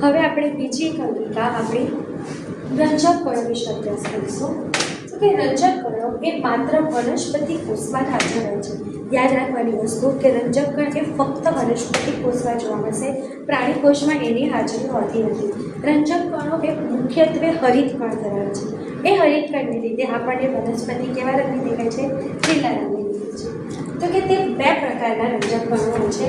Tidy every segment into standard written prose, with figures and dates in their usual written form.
હવે આપણે બીજી એક અંગિકા આપણી રંજક કણો વિશે અભ્યાસ કરીશું. તો કે રંજક કણો એ માત્ર વનસ્પતિ કોષમાં હાજર હોય છે. યાદ રાખવાની વસ્તુ કે રંજક કણ એ ફક્ત વનસ્પતિ કોષમાં જોવા મળશે, પ્રાણી કોષમાં એની હાજરી હોતી નથી. રંજક કણો એ મુખ્યત્વે હરિત કણ ધરાવે છે. એ હરિત કણને લીધે આપણને વનસ્પતિ કેવા રંગની દેખાય છે? લીલા રંગની દેખાય છે. તો કે તે બે પ્રકારના રંજક કણો હોય છે.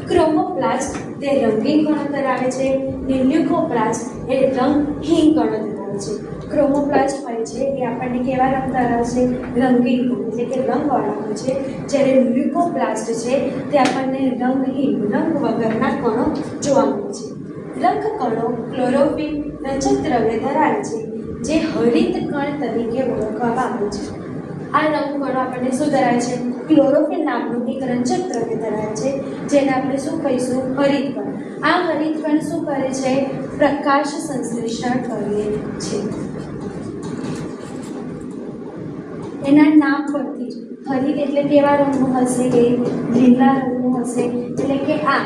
ક્રોમોપ્લાસ્ટ તે રંગીન કણો ધરાવે છે, ને લ્યુકોપ્લાસ્ટ એ રંગહીન કણો ધરાવે છે. ક્રોમોપ્લાસ્ટ હોય છે એ આપણને કેવા રંગ ધરાવે છે? રંગીન કણો એટલે કે રંગવાળા હોય છે. જ્યારે લ્યુકોપ્લાસ્ટ છે તે આપણને રંગહીન રંગ વગરના કણો જોવા મળે છે. રંગ કણો ક્લોરોફિલ રંજક દ્રવ્ય ધરાવે છે, જે હરિત કણ તરીકે ઓળખવામાં આવે છે. આ રંગ કણો આપણને શું ધરાવે છે? ક્લોરોફિલ નામનું એક રંજક દ્રવ્ય ધરાવે છે, જેને આપણે શું કહીશું? હરિત કણ. આ હરિત કણ શું કરે છે? પ્રકાશ સંશ્લેષણ કરે છે. એના નામ પરથી જ હરિત એટલે કેવા રંગનું હશે? એ લીલા રંગનું હશે. એટલે કે આ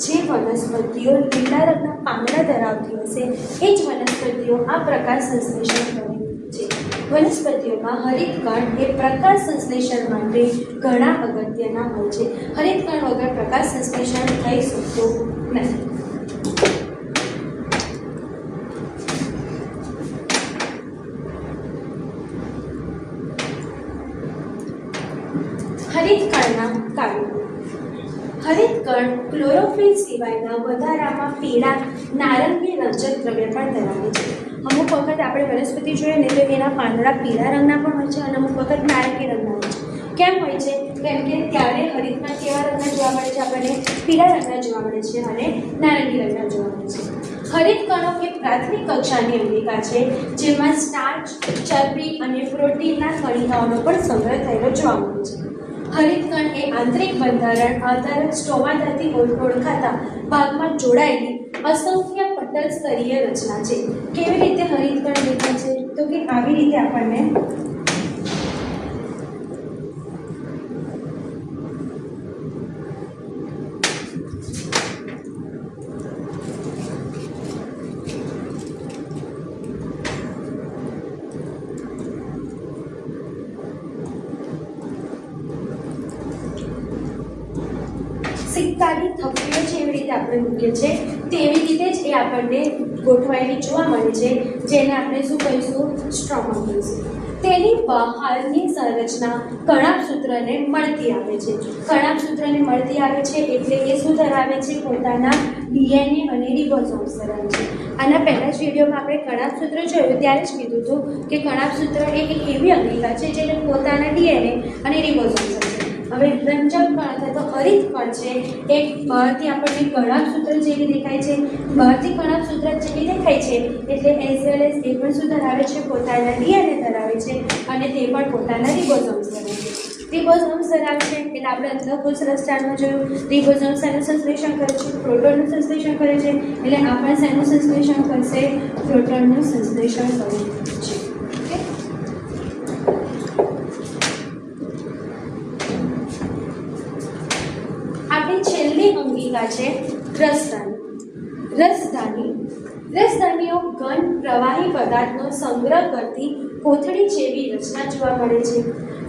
જે વનસ્પતિઓ લીલા રંગના પાંદડા ધરાવતી હશે એ જ વનસ્પતિઓ આ પ્રકાશ સંશ્લેષણ કરે છે. વનસ્પતિઓમાં હરિત કણ એ પ્રકાશ સંશ્લેષણ માટે ઘણા અગત્યના હોય છે. હરિત કણ વગર પ્રકાશ સંશ્લેષણ થઈ શકતું નથી. હરિત કણના કાર્યો. હરિત કણ ક્લોરોફિલ સિવાયના વધારામાં પીળા નારંગી રંજક દ્રવ્ય પણ ધરાવે છે. અમુક વખત આપણે વનસ્પતિ જોઈએ ને તો એના પાંદડા પીળા રંગના પણ હોય છે અને અમુક વખત નારંગી રંગના હોય છે. કેમ હોય છે? કેમ કે ત્યારે હરિતમાં કેવા રંગના જોવા મળે છે? આપણને પીળા રંગના જોવા મળે છે અને નારંગી રંગના જોવા મળે છે. હરિત કણો એ પ્રાથમિક કક્ષાની અંગિકા છે, જેમાં સ્ટાર્ચ, ચરબી અને પ્રોટીનના કણિકાઓનો પણ સંગ્રહ થયેલો જોવા મળે છે. હરિત કણ એ આંતરિક બંધારણ આધાર સ્ટોમાટાથી ઓળખાતા ભાગમાં જોડાયેલી અસંખ્ય પટલ સ્તરીય રચના છે. કેવી રીતે હરિત કણ દેખાય છે? તો કે આવી રીતે આપણને સિક્કાની થપ્પીઓ જેવી રીતે આપણે મૂકીએ છીએ તેવી રીતે જ એ આપણને ગોઠવાયેલી જોવા મળે છે, જેને આપણે શું કહીશું? સ્ટ્રોમા કહીશું. તેની બહારની સંરચના કણાભસૂત્રને મળતી આવે છે. કણાભસૂત્રને મળતી આવે છે એટલે એ શું ધરાવે છે? પોતાના ડીએનએ અને રિબોસોમ્સ ધરાવે છે. આના પહેલા જ વિડીયોમાં આપણે કણાભસૂત્ર જોયું ત્યારે જ કીધું હતું કે કણાભસૂત્ર એ એક એવી અંગિકા છે જેને પોતાના ડીએનએ અને રિબોસોમ્સ છે. હવે રંજક કણ અથવા તો હરિત કણ છે એ બહારથી આપણને કણાભસૂત્ર જેવી દેખાય છે. બહારથી કણાભસૂત્ર જેવી દેખાય છે એટલે એઝ વેલ એઝ એ પણ શું ધરાવે છે? પોતાના ડીએનએ ધરાવે છે અને તે પણ પોતાના રિબોસોમ્સ ધરાવે છે. રિબોસોમ્સ ધરાવે છે એટલે આપણે અંતઃકોષ રચનામાં જોયું. રિબોસોમ્સ શેનું સંશ્લેષણ કરે છે? પ્રોટોનનું સંશ્લેષણ કરે છે. એટલે આ પણ શેનું સંશ્લેષણ કરશે? પ્રોટોનનું સંશ્લેષણ કરે છે. છેલ્લી અંગિકા છે રસધાની. રસધાનીઓ ઘન પ્રવાહી પદાર્થનો સંગ્રહ કરતી કોથળી જેવી રચના જોવા મળે છે.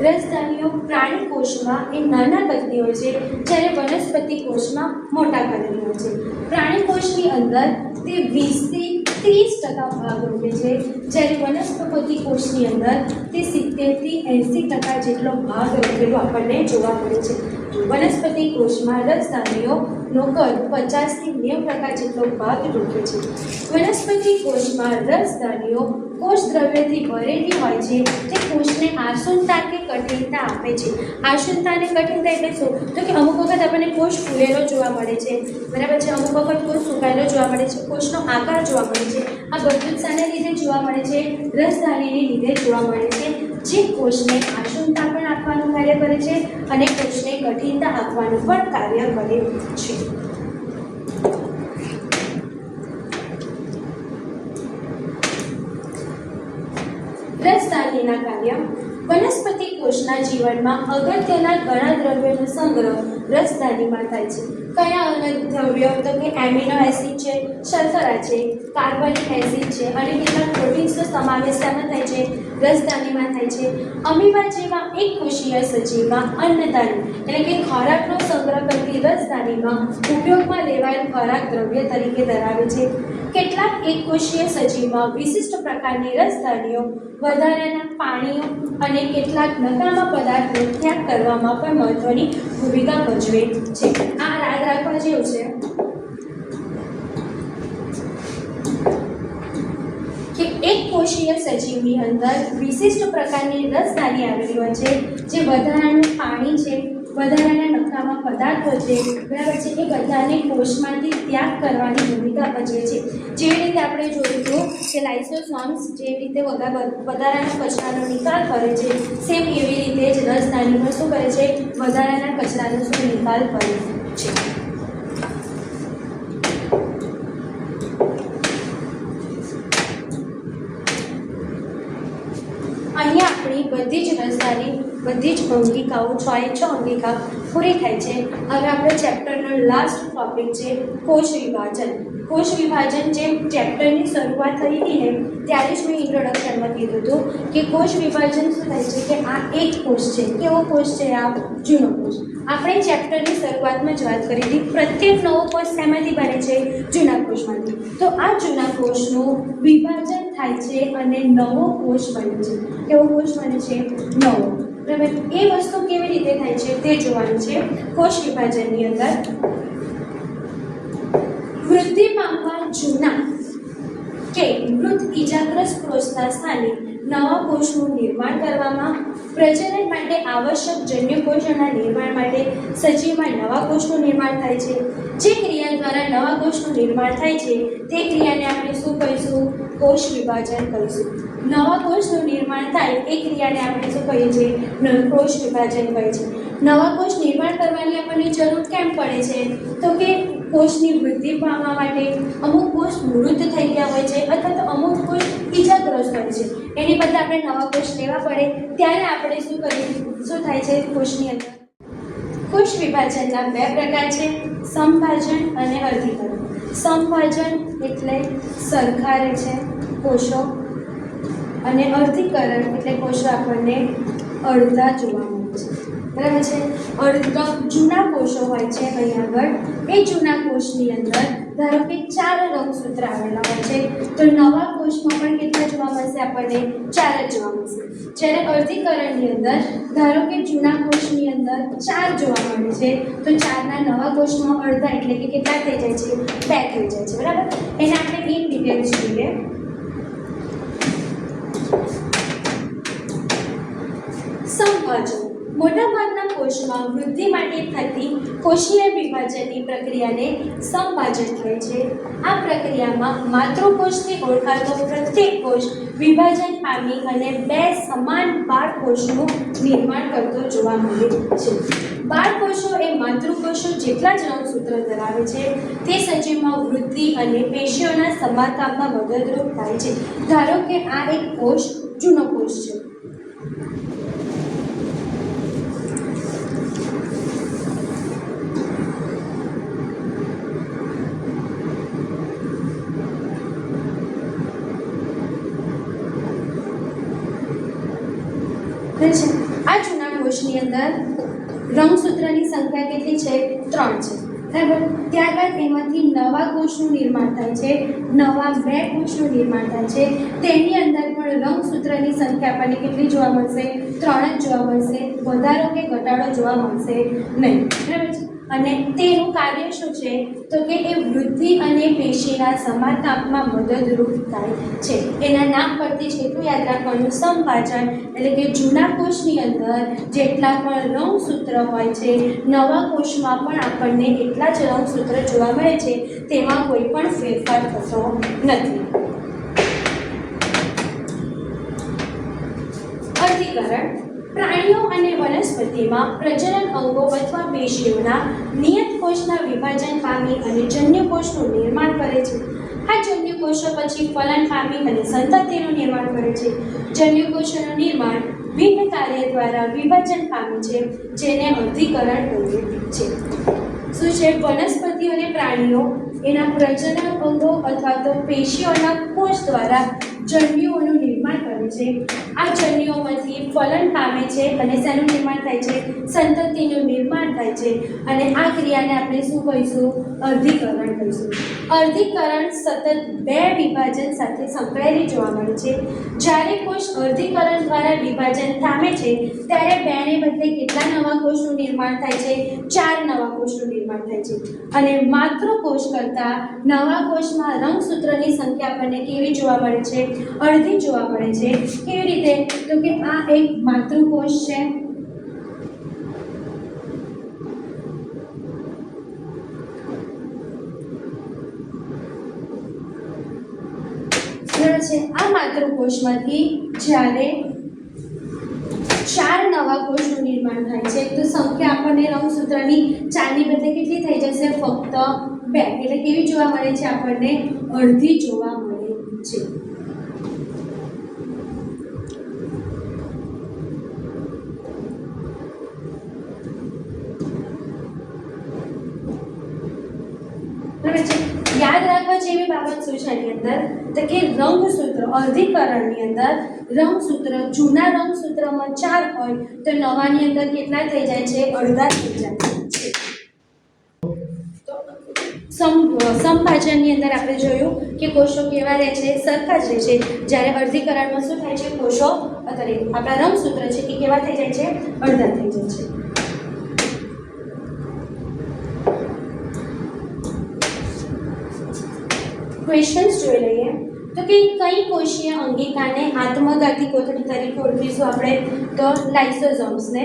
રસધાનીઓ પ્રાણી કોષમાં એ નાના કદની હોય છે, જ્યારે વનસ્પતિ કોષમાં મોટા કદની હોય છે. પ્રાણી કોષની અંદર તે 20 થી 30% ભાગ રૂપે છે, જ્યારે વનસ્પતિ કોષની અંદર તે 70 થી 80% જેટલો ભાગ રૂપેલો આપણને જોવા મળે છે. વનસ્પતિ કોષમાં રસધાનીઓનો કદ 50 થી 90% જેટલો ભાગ રૂપે છે. વનસ્પતિ કોષમાં રસધાનીઓ કોષ દ્રવ્યથી ભરેલી હોય છે, જે કોષને આસુનતા કે કઠિનતા આપે છે. આસુનતા અને કઠિનતા એટલે શું? તો કે અમુક વખત આપણને કોષ ફૂલેલો જોવા મળે છે, બરાબર છે. અમુક વખત કોષ સુકાયેલો જોવા મળે છે, કોષનો આકાર જોવા મળે છે. આ બધું જ શાના લીધે જોવા મળે છે? રસધાનીની લીધે જોવા મળે છે, જે કોષને આસુનતા પણ આપવાનું કાર્ય કરે છે અને કોષને કઠિનતા આપવાનું પણ કાર્ય કરે છે. રસધાનીના કાર્ય. વનસ્પતિ કોષના જીવનમાં અગત્યના ઘણા દ્રવ્યોનો સંગ્રહ રસધાનીમાં થાય છે. કયા અન્નદ્રવ્યો? તો કે એમિનો એસિડ છે, શર્કરા છે, કાર્બનિક એસિડ છે અને કેટલાક પ્રોટીન્સનો સમાવેશ શામાં થાય છે? રસધાનીમાં થાય છે. અમીબા જેવા એક કોષીય સજીવમાં અન્નધાની એટલે કે ખોરાકનો સંગ્રહ કરતી રસધાનીમાં ઉપયોગમાં લેવાયેલ ખોરાક દ્રવ્ય તરીકે ધરાવે છે. કેટલાક એકકોષીય સજીવમાં વિશિષ્ટ પ્રકારની રસધાનીઓ વધારાના પાણીઓ અને કેટલાક નકામા પદાર્થો ત્યાગ કરવામાં પણ મહત્વની ભૂમિકા ભજવે છે. આ યાદ રાખવા જેવું છે કે એક કોષીય સજીવની અંદર વિશિષ્ટ પ્રકારની રસધાની આવેલી હોય છે, જે વધારાનું પાણી છે, વધારાના નકામા પદાર્થો છે, બરાબર છે, એ બધાને કોષમાંથી ત્યાગ કરવાની ભૂમિકા ભજવે છે. જેવી રીતે આપણે જોયું હતું કે લાઇસોસોમ્સ જેવી રીતે વધારાના કચરાનો નિકાલ કરે છે, સેમ એવી રીતે જ રસધાની પણ શું કરે છે? વધારાના કચરાનો શું નિકાલ કરે છે. અહીંયા આપણી બધી જ રસધાની, બધી જ અંગિકાઓ 6 અંગિકા પૂરી થાય છે. હવે આપણે ચેપ્ટરનો લાસ્ટ ટોપિક છે કોષ વિભાજન. કોષ વિભાજન જેમ ચેપ્ટરની શરૂઆત થઈ હતી ને ત્યારે જ મેં ઇન્ટ્રોડક્શનમાં કીધું હતું કે કોષ વિભાજન શું થાય છે કે આ એક કોષ છે. કેવો કોષ છે? આ જૂનો કોષ. આપણે ચેપ્ટરની શરૂઆતમાં જ વાત કરી હતી પ્રત્યેક નવો કોષ શેમાંથી બને છે? જૂના કોષમાંથી. તો આ જૂના કોષનું વિભાજન થાય છે અને નવો કોષ બને છે. કેવો કોષ બને છે? નવો. બરાબર. એ વસ્તુ કેવી રીતે થાય છે તે જોવાનું છે કોષ વિભાજનની અંદર. વૃદ્ધિ પામવા જૂના કે મૃત ઇજાગ્રસ્ત કોષના સ્થાને નવા કોષનું નિર્માણ કરવામાં, પ્રજનન માટે આવશ્યક જન્યુકોષોના નિર્માણ માટે સજીવમાં નવા કોષનું નિર્માણ થાય છે. જે ક્રિયા દ્વારા નવા કોષનું નિર્માણ થાય છે તે ક્રિયાને આપણે શું કહીશું? કોષ વિભાજન કહીશું. નવા કોષનું નિર્માણ થાય એ ક્રિયાને આપણે શું કહીએ છીએ? કોષ વિભાજન કહીએ છીએ. નવા કોષ નિર્માણ કરવાની આપણને જરૂર કેમ પડે છે? તો કે કોષની વૃદ્ધિ પામવા માટે અમુક કોષ મૃત થઈ ગયા હોય છે અથવા તો અમુક કોષ ઇજાગ્રસ્ત હોય છે, એની બદલે આપણે નવા કોષ લેવા પડે ત્યારે આપણે શું કરીએ? શું થાય છે કોષની અંદર? કોષ વિભાજનના 2 પ્રકાર છે, સમભાજન અને અર્ધીકરણ. સમભાજન એટલે સરખારે છે કોષો અને અર્ધીકરણ એટલે કોષો આપણને અડધા જોવા મળે છે. બરાબર છે. જૂના કોષો હોય છે અહીં આગળ, એ જૂના કોષની અંદર ધારો કે 4 રંગસૂત્ર આવેલા હોય છે, તો નવા કોષમાં પણ કેટલા જોવા મળશે આપણને? 4 જ જોવા મળશે. જ્યારે અર્ધીકરણની અંદર ધારો કે જૂના કોષની અંદર 4 જોવા મળે છે, તો 4ના નવા કોષમાં અડધા એટલે કે કેટલા થઈ જાય છે? 2 થઈ જાય છે. બરાબર. એને આપણે ઇન ડિટેલ્સ જોઈએ. સમભાજન મોટાભાગના કોષમાં વૃદ્ધિ માટે થતી કોષીય વિભાજનની પ્રક્રિયાને સમભાજન કહે છે. આ પ્રક્રિયામાં માતૃકોષથી ઓળખાતો પ્રત્યેક કોષ વિભાજન પામી અને 2 સમાન બાળકોષનું નિર્માણ કરતો જોવા મળે છે. બાળકોષો એ માતૃકોષો જેટલા જ રંગસૂત્ર ધરાવે છે. તે સજીવમાં વૃદ્ધિ અને પેશીઓના સમારકામમાં મદદરૂપ થાય છે. ધારો કે આ એક કોષ જૂનો કોષ છે. આ જૂના કોષની અંદર રંગસૂત્રની સંખ્યા કેટલી છે? 3 છે. બરાબર. ત્યારબાદ એમાંથી નવા કોષનું નિર્માણ થાય છે, નવા 2 કોષનું નિર્માણ થાય છે. તેની અંદર પણ રંગસૂત્રની સંખ્યા આપણને કેટલી જોવા મળશે? 3 જ જોવા મળશે. વધારો કે ઘટાડો જોવા મળશે નહીં. બરાબર છે. અને તેનું કાર્ય શું છે? તો કે એ વૃદ્ધિ અને પેશીના સમારકામમાં મદદરૂપ થાય છે. એના નામ પરથી જ કેટલું યાદ રાખવાનું? સમભાજન એટલે કે જૂના કોષની અંદર જેટલા પણ રંગસૂત્ર હોય છે, નવા કોષમાં પણ આપણને એટલા જ રંગસૂત્ર જોવા મળે છે. તેમાં કોઈ પણ ફેરફાર થતો નથી. અર્ધીકરણ પ્રાણીઓ અને વનસ્પતિમાં પ્રજનન અંગો અથવા પેશીઓના નિયત કોષના વિભાજન પામી અને જન્યુકોષનું નિર્માણ કરે છે. આ જન્યુકોષો પછી ફલન પામી અને સંતતિનું નિર્માણ કરે છે. જન્યુકોષોનું નિર્માણ ભિન્ન કાર્ય દ્વારા વિભાજન પામે છે, જેને અર્ધીકરણ કહીએ છે. શું છે? વનસ્પતિઓ અને પ્રાણીઓ એના પ્રજનન અંગો અથવા તો પેશીઓના કોષ દ્વારા જન્યુઓનું નિર્માણ કરે છે. આ જન્યુઓમાંથી ફલન પામે છે અને શેનું નિર્માણ થાય છે? સંતતિનું નિર્માણ થાય છે. અને આ ક્રિયાને આપણે શું કહીશું? અર્ધીકરણ કહીશું. અર્ધીકરણ સતત બે વિભાજન સાથે સંકળાયેલી જોવા મળે છે. જ્યારે કોષ અર્ધીકરણ દ્વારા વિભાજન પામે છે ત્યારે બેને બદલે કેટલા નવા કોષનું નિર્માણ થાય છે? 4 નવા કોષનું નિર્માણ થાય છે. અને માતૃકોષ કરતાં નવા કોષમાં રંગસૂત્રની સંખ્યા આપણને કેવી જોવા મળે છે? અડધી જોવા મળે છે. કેવી રીતે? તો કે આ એક માતૃકોષ છે, આ માતૃકોષમાંથી જ્યારે 4 નવા કોષનું નિર્માણ થાય છે તો સંખ્યા આપણને રંગસૂત્રની 4 ની બદલે કેટલી થઈ જશે? ફક્ત 2. એટલે કેવી જોવા મળે છે? આપણને અડધી જોવા મળે છે. યાદ રાખવા જેવી બાબત શું છે એની અંદર? તો કે રંગસૂત્ર અર્ધીકરણની અંદર રંગસૂત્ર જૂના રંગસૂત્રમાં 4 હોય તો નવાની અંદર કેટલા થઈ જાય છે? અડધા થઈ જાય છે. તો સંભાજનની અંદર આપણે જોયું કે કોષો કેવા રહે છે? સરખા જ રહે છે. જ્યારે અર્ધીકરણમાં શું થાય છે? કોષો આપણા રંગસૂત્ર છે એ કેવા થઈ જાય છે? અડધા થઈ જાય છે. ક્વેશ્ચન્સ જોઈ લઈએ. તો કે કઈ કોષીય અંગિકાને આત્મઘાતી કોથળી તરીકે ઓળખીશું આપણે? તો લાઇસોઝોમ્સને.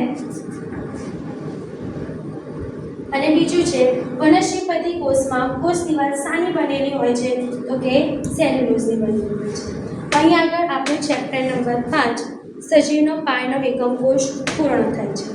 અને બીજું છે વનસ્પતિ કોષમાં કોષ દિવાલ શાની બનેલી હોય છે? તો કે સેલ્યુલોઝની બનેલી હોય છે. અહીં આગળ આપણું ચેપ્ટર નંબર 5 સજીવનો પાયાનો એકમ કોષ પૂર્ણ થાય છે.